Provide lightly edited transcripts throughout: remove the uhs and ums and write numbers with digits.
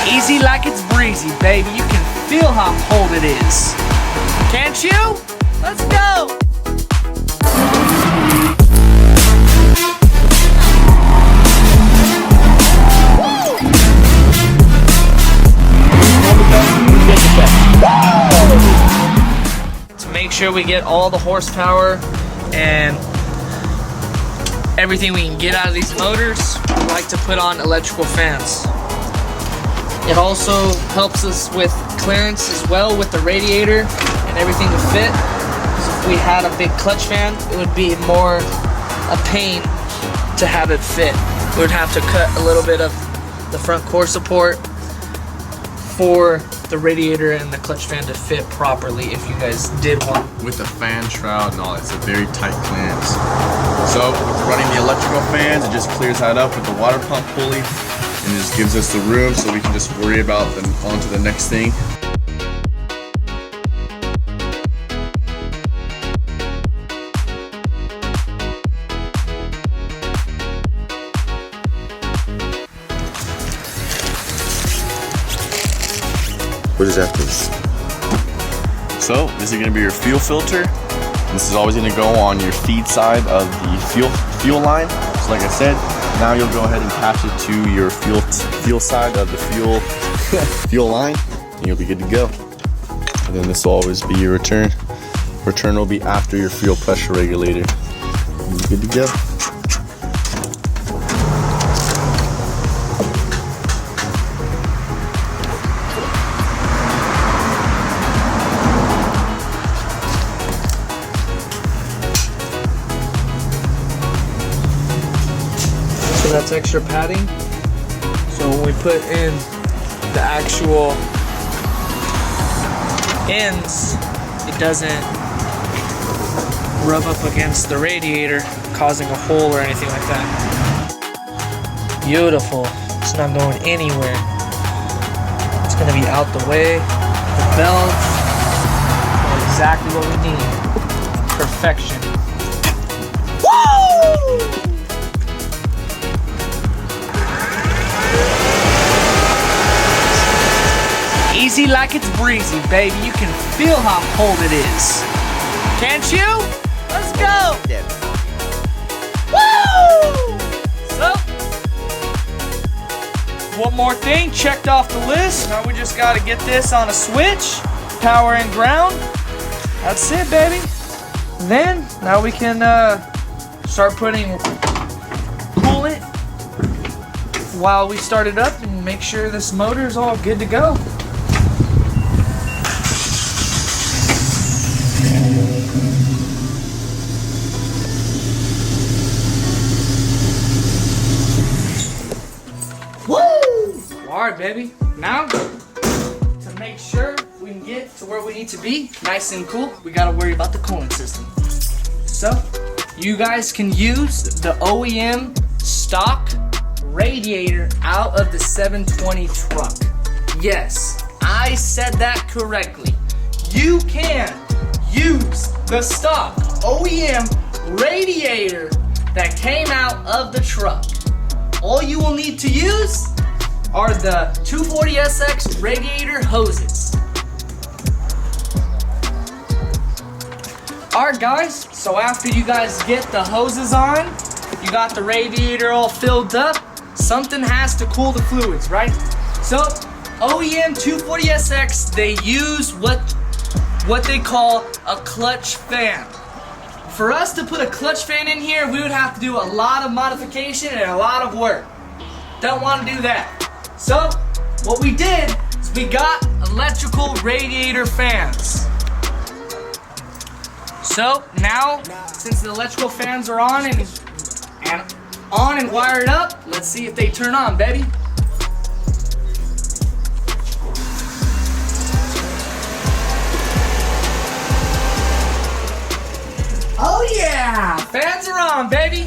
Easy like it's breezy, baby. You can feel how cold it is. Can't you? Let's go! To make sure we get all the horsepower and everything we can get out of these motors, we like to put on electrical fans. It also helps us with clearance as well with the radiator and everything to fit. So if we had a big clutch fan, it would be more a pain to have it fit. We would have to cut a little bit of the front core support for the radiator and the clutch fan to fit properly if you guys did one. With the fan shroud and all, it's a very tight clearance. So running the electrical fans, it just clears that up with the water pump pulley. And it just gives us the room so we can just worry about them on to the next thing. What is that piece? So this is going to be your fuel filter. This is always going to go on your feed side of the fuel line. So like I said, now you'll go ahead and attach it to your fuel side of the fuel line, and you'll be good to go. And then this will always be your return. Return will be after your fuel pressure regulator. And you're good to go. So that's extra padding. So when we put in the actual ends, it doesn't rub up against the radiator, causing a hole or anything like that. Beautiful. It's not going anywhere. It's gonna be out the way. The belts are exactly what we need. Perfection. Woo! Easy like it's breezy, baby. You can feel how cold it is. Can't you? Let's go! Yeah. Woo! So, one more thing checked off the list. Now we just gotta get this on a switch, power and ground. That's it, baby. Then, now we can start putting coolant while we start it up and make sure this motor is all good to go. Alright, baby. Now, to make sure we can get to where we need to be, nice and cool, we gotta worry about the cooling system. So, you guys can use the OEM stock radiator out of the 720 truck. Yes, I said that correctly. You can use the stock OEM radiator that came out of the truck. All you will need to use are the 240SX radiator hoses. Alright guys, so after you guys get the hoses on, you got the radiator all filled up, something has to cool the fluids, right? So OEM 240SX, they use what they call a clutch fan. For us to put a clutch fan in here, we would have to do a lot of modification and a lot of work. Don't want to do that. So, what we did is we got electrical radiator fans. So, now, since the electrical fans are on and wired up, let's see if they turn on, baby. Oh yeah! Fans are on, baby!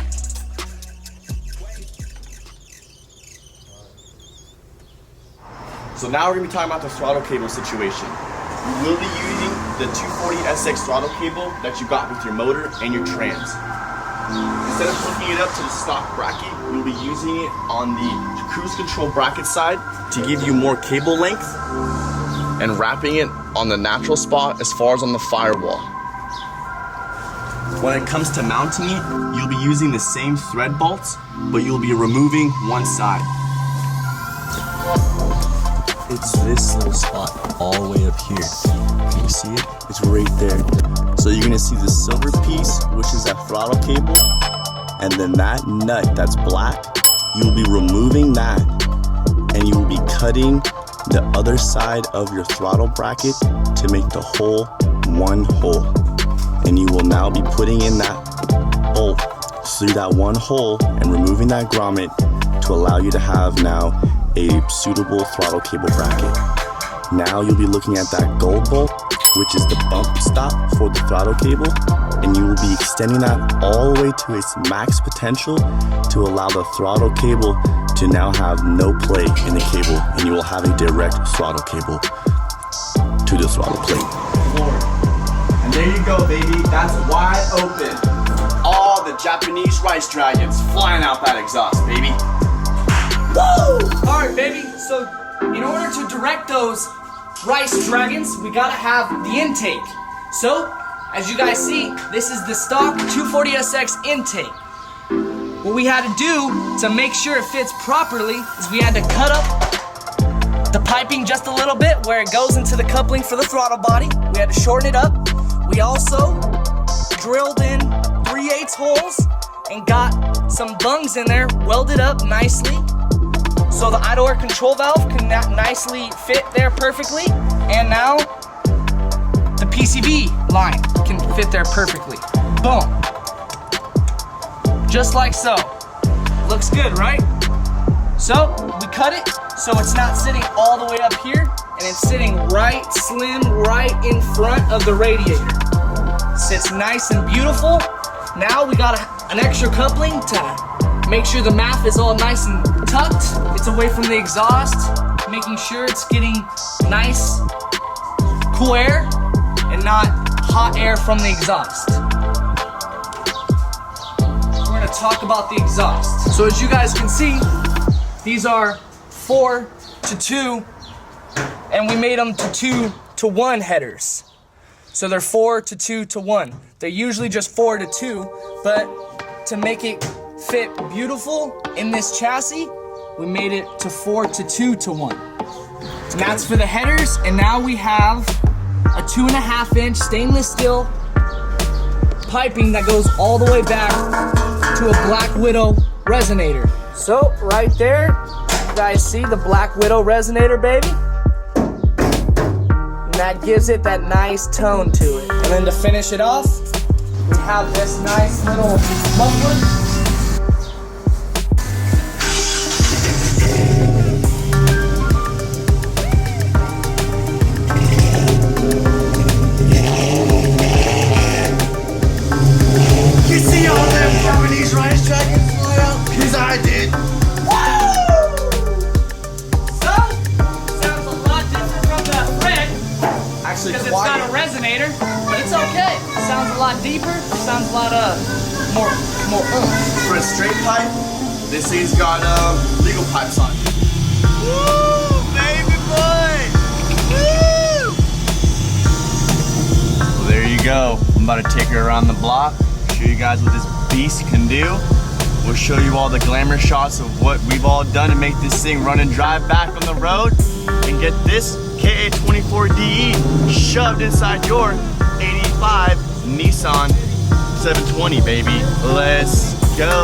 So now we're going to be talking about the throttle cable situation. We will be using the 240SX throttle cable that you got with your motor and your trans. Instead of hooking it up to the stock bracket, you'll be using it on the cruise control bracket side to give you more cable length and wrapping it on the natural spot as far as on the firewall. When it comes to mounting it, you'll be using the same thread bolts, but you'll be removing one side. It's this little spot all the way up here. Can you see it? It's right there. So you're gonna see the silver piece, which is that throttle cable, and then that nut that's black, you'll be removing that, and you will be cutting the other side of your throttle bracket to make the hole one hole. And you will now be putting in that bolt through that one hole and removing that grommet to allow you to have now a suitable throttle cable bracket. Now you'll be looking at that gold bolt, which is the bump stop for the throttle cable, and you will be extending that all the way to its max potential to allow the throttle cable to now have no play in the cable, and you will have a direct throttle cable to the throttle plate. And there you go, baby. That's wide open. All the Japanese rice dragons flying out that exhaust, baby. Woo! Alright, baby, so in order to direct those rice dragons, we gotta have the intake. So, as you guys see, this is the stock 240SX intake. What we had to do to make sure it fits properly is we had to cut up the piping just a little bit where it goes into the coupling for the throttle body. We had to shorten it up. We also drilled in 3/8 holes and got some bungs in there, welded up nicely, so the idle air control valve can nicely fit there perfectly. And now the PCV line can fit there perfectly. Boom. Just like so. Looks good, right? So we cut it so it's not sitting all the way up here, and it's sitting right slim right in front of the radiator. Sits nice and beautiful. Now we got an extra coupling to make sure the MAF is all nice and tucked. It's away from the exhaust, making sure it's getting nice, cool air and not hot air from the exhaust. We're gonna talk about the exhaust. So as you guys can see, these are 4-2, and we made them to 2-1 headers. So they're 4-2-1. They're usually just 4-2, but to make it fit beautiful in this chassis, we made it to 4-2-1. And that's for the headers, and now we have a 2.5-inch stainless steel piping that goes all the way back to a Black Widow resonator. So right there, you guys see the Black Widow resonator, baby? And that gives it that nice tone to it. And then to finish it off, we have this nice little muffler. Because it's not a resonator, but it's okay. It sounds a lot deeper. It sounds a lot more For a straight pipe, this thing's got legal pipes on it. Woo, baby boy! Woo! Well, there you go. I'm about to take her around the block, show you guys what this beast can do. We'll show you all the glamour shots of what we've all done to make this thing run and drive back on the road and get this KA24DE shoved inside your 85 Nissan 720, baby. Let's go.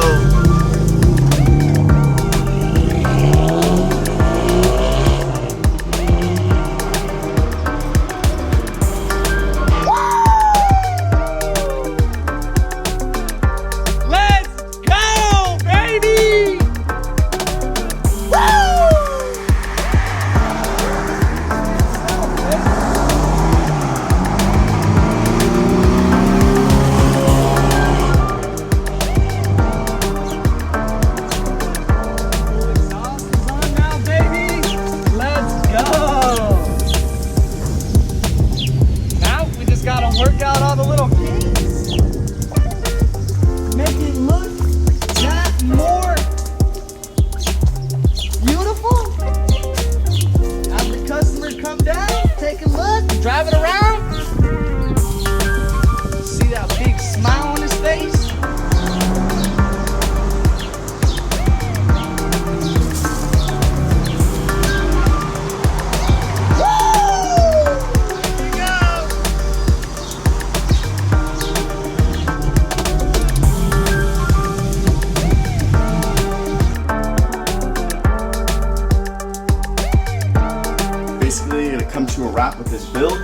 wrap with this build.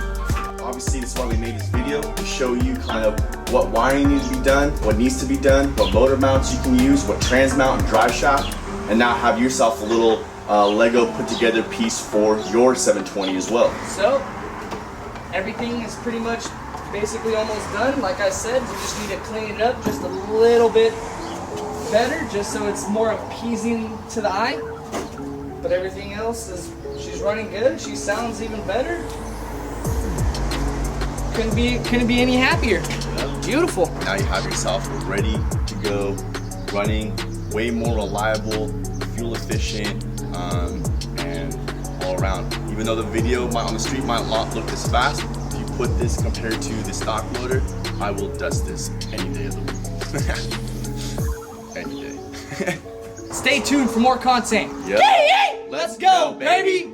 Obviously, this is why we made this video, to show you kind of what wiring needs to be done, what needs to be done, what motor mounts you can use, what trans mount and drive shaft, and now have yourself a little Lego put together piece for your 720 as well. So, everything is pretty much basically almost done. Like I said, we just need to clean it up just a little bit better, just so it's more appeasing to the eye. But everything else is, she's running good. She sounds even better. Couldn't be any happier. Beautiful. Now you have yourself ready to go, running, way more reliable, fuel efficient, and all around. Even though the video on the street might not look this fast, if you put this compared to the stock motor, I will dust this any day of the week. Any day. Stay tuned for more content. Yep. Yay! Let's go, baby!